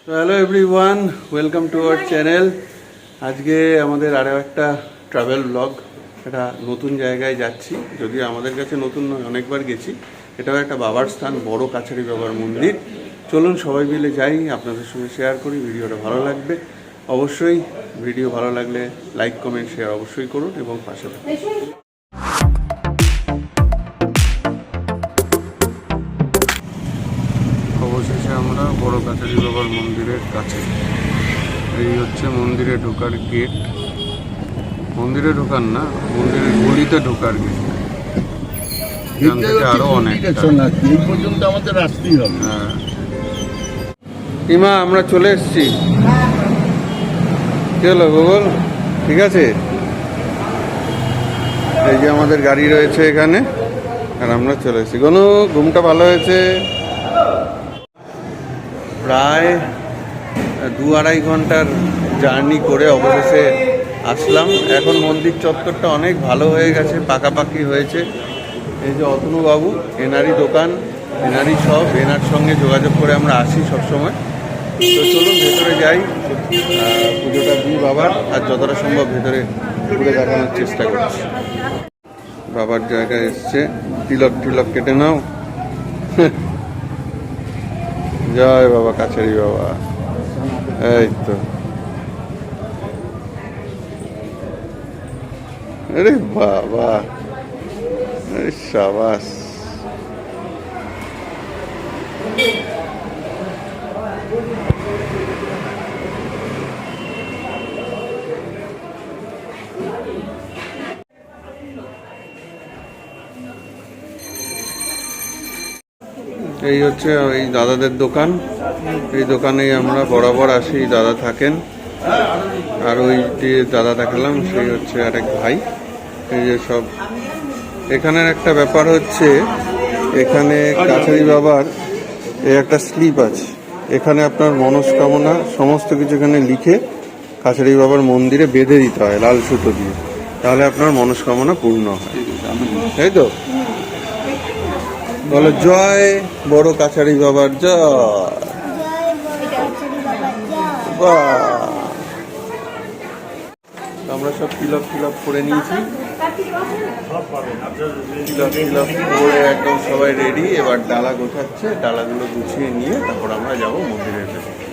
তো hello everyone, welcome to our channel. আজকে আমাদের আরও একটা ট্রাভেল ব্লগ। একটা নতুন জায়গায় যাচ্ছি, যদিও আমাদের কাছে নতুন নয়, অনেকবার গেছি। এটাও একটা বাবার স্থান, বড় কাছারি বাবার মন্দির। চলুন সবাই মিলে যাই, আপনাদের সঙ্গে শেয়ার করি। ভিডিওটা ভালো লাগবে অবশ্যই। ভিডিও ভালো লাগলে লাইক কমেন্ট শেয়ার অবশ্যই করুন এবং পাশে থাকুন। অবশেষে আমরা বড় কাছারি বাবার মন্দিরের কাছে। এই হচ্ছে মন্দিরে ঢোকার গেট। মন্দিরে ঢোকার না, মন্দিরের গলিতে ঢোকার গেট। এখান থেকে আরো অনেক পর্যন্ত আমাদের আসতেই হবে। হ্যাঁ ইমা, আমরা চলে এসেছি। কি হলো গুগল? ঠিক আছে, এই যে আমাদের গাড়ি রয়েছে এখানে, আর আমরা চলে এসেছি। গনু, ঘুমটা ভালো হয়েছে? প্রায় 2-2.5 ঘন্টার জার্নি করে অবশেষে আসলাম। এখন মন্দির চত্বরটা অনেক ভালো হয়ে গেছে, পাকাপাকি হয়েছে। এই যে অতনুবাবু, এনারই দোকান, এনারই সব, এনার সঙ্গে যোগাযোগ করে আমরা আসি সবসময়। তো চলুন ভেতরে যাই, পুজোটা দিই বাবার, আর যতটা সম্ভব ভেতরে ঘুরে দেখানোর চেষ্টা করছি। বাবার জায়গায় এসছে, তিলক টিলক কেটে নাও। জয় বাবা কাছারি বাবা। এই তো, আরে বাবা, আরে শাবাশ। এই হচ্ছে এই দাদাদের দোকান। এই দোকানেই আমরা বরাবর আসি, দাদা থাকেন। আর ওই যে দাদা দেখালাম, সেই হচ্ছে আরেক ভাই। এই যে সব এখানের একটা ব্যাপার হচ্ছে, এখানে কাছারি বাবার এই একটা স্লিপ আছে। এখানে আপনার মনস্কামনা সমস্ত কিছু এখানে লিখে কাছারি বাবার মন্দিরে বেঁধে দিতে হয় লাল সুতো দিয়ে, তাহলে আপনার মনস্কামনা পূর্ণ হয়। তাই তো? বলো জয় বড় কাছারি বাবার জয়। আমরা সব তিলক টিলক করে নিয়েছি, তিলক টিলক করে একদম সবাই রেডি। এবার ডালা গোছাচ্ছে, ডালাগুলো গুছিয়ে নিয়ে তারপর আমরা যাবো মন্দিরের ভেতরে।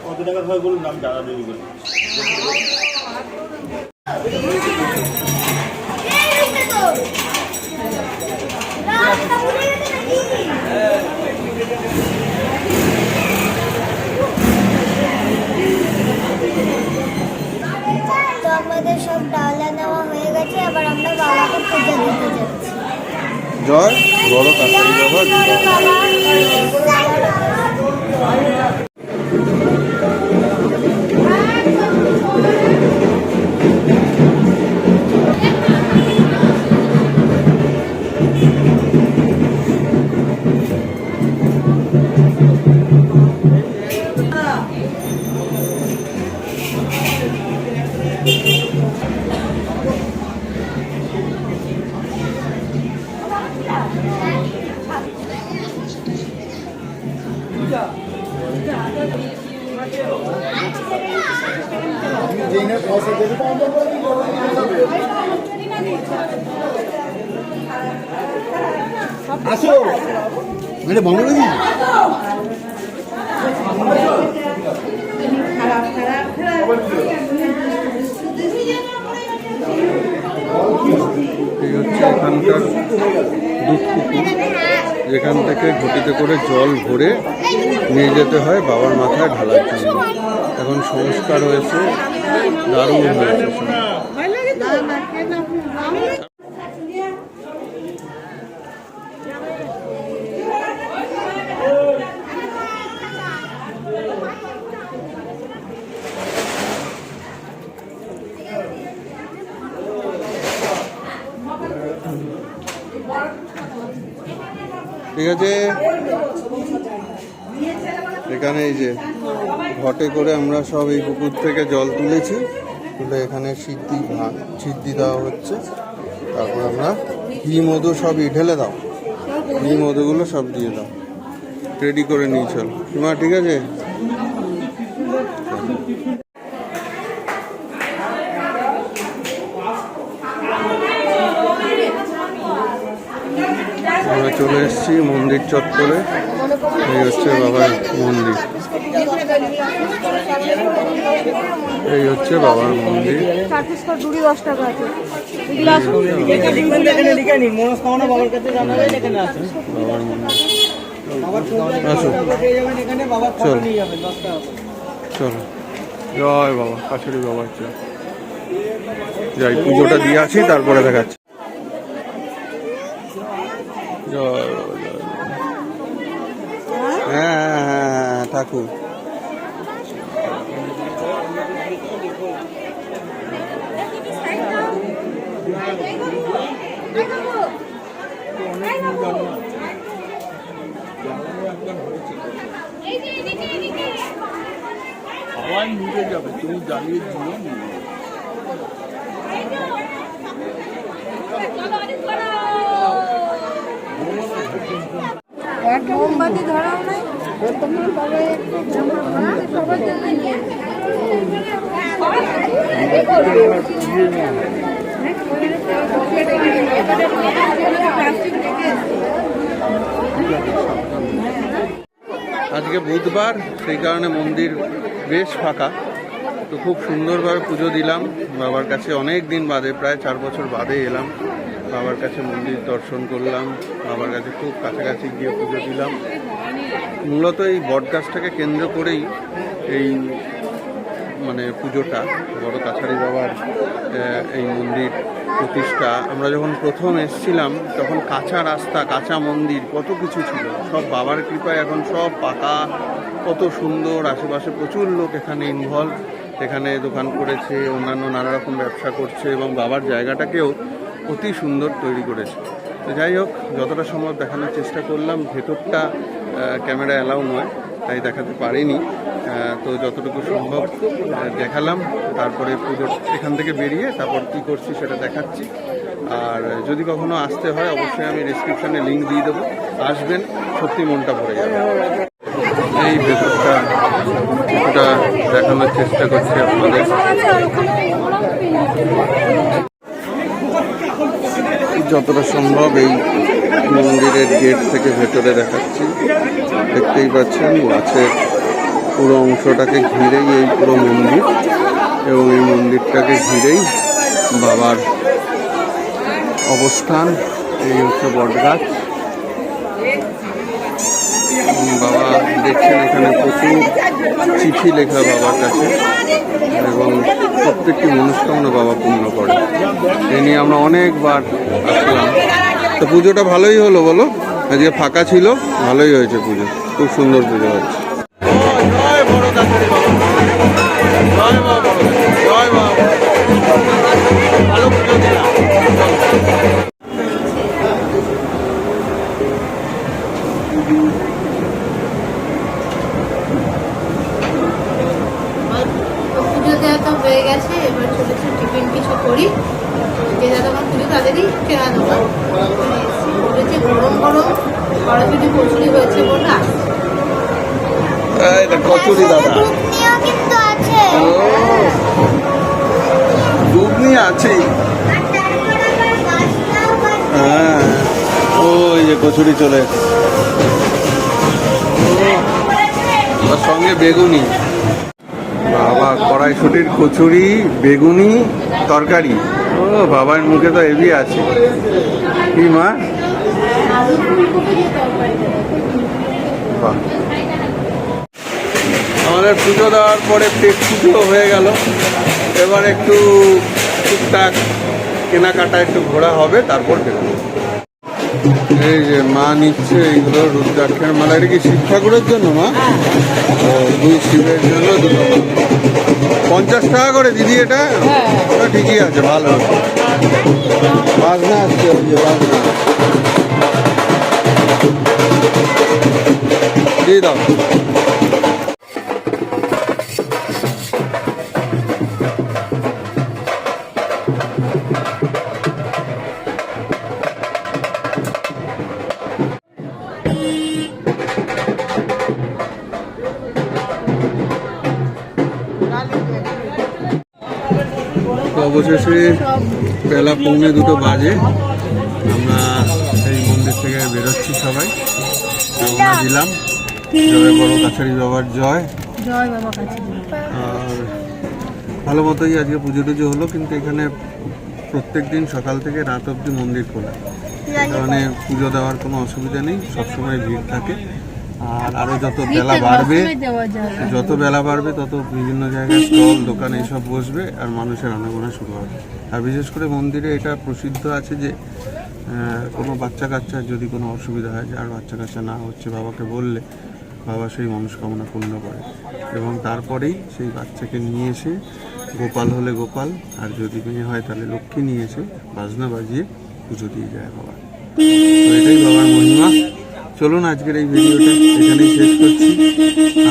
কত টাকা হয় বলুন, আমি টাকা দেবো বলি। তো আমাদের সব ডালা নেওয়া হয়ে গেছে, আবার আমরা বাবাকে পূজা দিতে যাচ্ছি। জয় বড় কাছারি বাবা জয়। আসো মানে বন্ধ করে দিই। এই হচ্ছে এখানকার দুধ পুকুর, যেখান থেকে ঘটিতে করে জল ভরে নিয়ে যেতে হয় বাবার মাথায় ঢালার জন্য। এখন সংস্কার হয়েছে, দারুণ হয়েছে। ঠিক আছে, এখানে এই যে ঘটে করে আমরা সব এই পুকুর থেকে জল তুলেছি, তুলে এখানে সিদ্ধি দেওয়া হচ্ছে। তারপর আমরা ঘি মধু সবই ঢেলে দাও, ঘি মধুগুলো সব দিয়ে দাও, রেডি করে নিয়ে চল মা, ঠিক আছে? আমরা চলে এসেছি মন্দির চত্বরে। এই হচ্ছে বাবার মন্দির, এই হচ্ছে বাবার মন্দির। চলো জয় বাবা, কাছারি বাবা। যাই, পুজোটা দিয়ে আসি, তারপরে দেখাচ্ছি। জয় বাবা, জয় বাবা। হ্যাঁ ঠাকুর। সবাই নিয়ে যাবে, তুমি জ্বালিয়ে দিও। মোমবাতি ধরাও নাই সবার জন্য নিয়ে আজকে বুধবার, সেই কারণে মন্দির বেশ ফাঁকা। তো খুব সুন্দরভাবে পুজো দিলাম বাবার কাছে। অনেক দিন বাদে, প্রায় 4 বছর বাদে এলাম বাবার কাছে, মন্দির দর্শন করলাম, বাবার কাছে খুব কাছাকাছি গিয়ে পুজো দিলাম। মূলত এই বটগাছটাকে কেন্দ্র করেই এই মানে পুজোটা, বড় কাছারি বাবার এই মন্দির প্রতিষ্ঠা। আমরা যখন প্রথম এসেছিলাম তখন কাঁচা রাস্তা, কাঁচা মন্দির, কত কিছু ছিল। সব বাবার কৃপায় এখন সব পাকা, কত সুন্দর। আশেপাশে প্রচুর লোক এখানে ইনভলভ, এখানে দোকান করেছে, অন্যান্য নানা রকম ব্যবসা করছে, এবং বাবার জায়গাটাকেও অতি সুন্দর তৈরি করেছে। তো যাই হোক, যতটা সম্ভব দেখানোর চেষ্টা করলাম। ভেতরটা ক্যামেরা অ্যালাউ নয়, তাই দেখাতে পারিনি। তো যতটুকু সম্ভব দেখালাম। তারপরে পুজো এখান থেকে বেরিয়ে তারপর কী করছি সেটা দেখাচ্ছি। আর যদি কখনো আসতে হয় অবশ্যই আমি ডেসক্রিপশানে লিঙ্ক দিয়ে দেবো, আসবেন, সত্যি মনটা ভরে যাবে। এই ভেতরটা কিছুটা দেখানোর চেষ্টা করছি আপনাদের। যতটা সম্ভব এই মন্দিরের গেট থেকে ভেতরে দেখাচ্ছি। দেখতেই পাচ্ছেন গাছের পুরো অংশটাকে ঘিরেই এই পুরো মন্দির, এবং এই মন্দিরটাকে ঘিরেই বাবার অবস্থান। এই হচ্ছে বটগাছ। বাবা দেখছেন এখানে প্রচুর চিঠি লেখা বাবার কাছে, এবং প্রত্যেকটি মনস্কামনা বাবা পূর্ণ করে। এ নিয়ে আমরা অনেকবার আসলাম। তো পুজোটা ভালোই হলো বলো, আজকে ফাঁকা ছিল, ভালোই হয়েছে পুজো, খুব সুন্দর পুজো হয়েছে। জয় বড় কাছারি বাবা, জয় মা বড়, জয় মা, ভালো পুজো দিলাম। পুজো দেওয়া তো হয়ে গেছে, এবার ছোট ছোট টিফিন কিছু করি। যে দাদা পুজো তাদেরই চেনা দোকান বলেছে, গরম গরম সরাসরি কচুরি হয়েছে বলে কচুরি দাদা কিন্তু আছে, ঘুগনি আছে। হ্যাঁ, ওই যে কচুরি চলে এসেছে, ওর সঙ্গে বেগুনি। বাবা, কড়াইশুটির কচুরি, বেগুনি, তরকারি। ও বাবার মুখে তো হেভি আছে। কি মা? বাহ। আমাদের পুজো দেওয়ার পরে পেট পুজো হয়ে গেল। এবার একটু টুকটাক কেনাকাটা একটু ঘোরা হবে, তারপর বেরোবো। এই যে মা নিচ্ছে এইগুলো রুদ্রাক্ষের মালা। এটা কি শিব ঠাকুরের জন্য মা? দুই শিবের জন্য দুটো। 50 টাকা করে দিদি এটা? ঠিকই আছে, ভালো। বাজনা আসছে, ওই যে বাজনা দিয়ে দাও। তো অবশেষে বেলা 1:45 বাজে, আমরা এই মন্দির থেকে বেরোচ্ছি সবাই, রওনা দিলাম। জয় বড় কাছারি বাবার জয়। আর ভালো মতোই আজকে পুজো টুজো হলো, কিন্তু এখানে প্রত্যেক দিন সকাল থেকে রাত অবধি মন্দির খোলা, কারণে পুজো দেওয়ার কোনো অসুবিধা নেই, সবসময় ভিড় থাকে। আর আরও যত বেলা বাড়বে তত বিভিন্ন জায়গায় স্টল দোকান এইসব বসবে আর মানুষের আনাগোনা শুরু হবে। আর বিশেষ করে মন্দিরে এটা প্রসিদ্ধ আছে যে কোনো বাচ্চা কাচ্চার যদি কোনো অসুবিধা হয়, যার বাচ্চা কাচ্চা না হচ্ছে, বাবাকে বললে বাবা সেই মনস্কামনা পূর্ণ করে, এবং তারপরেই সেই বাচ্চাকে নিয়ে এসে গোপাল হলে গোপাল, আর যদি মেয়ে হয় তাহলে লক্ষ্মী নিয়ে এসে বাজনা বাজিয়ে পুজো দিয়ে যায় বাবা। তো এটাই বাবার মহিমা। চলুন আজকের এই ভিডিওটা এখানেই শেষ করছি।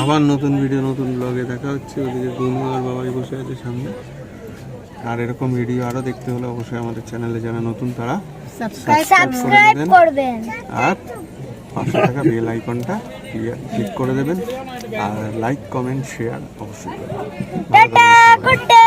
আবার নতুন ভিডিও নতুন ব্লগে দেখা হচ্ছে। ওদিকে গুনু আর বাবাই বসে আছে সামনে। আর এরকম ভিডিও আরও দেখতে হলে অবশ্যই আমাদের চ্যানেলে যারা নতুন তারা সাবস্ক্রাইব করবেন আর পাশে থাকা বেল আইকনটা ক্লিক করে দেবেন, আর লাইক কমেন্ট শেয়ার অবশ্যই করবেন। Tata good day.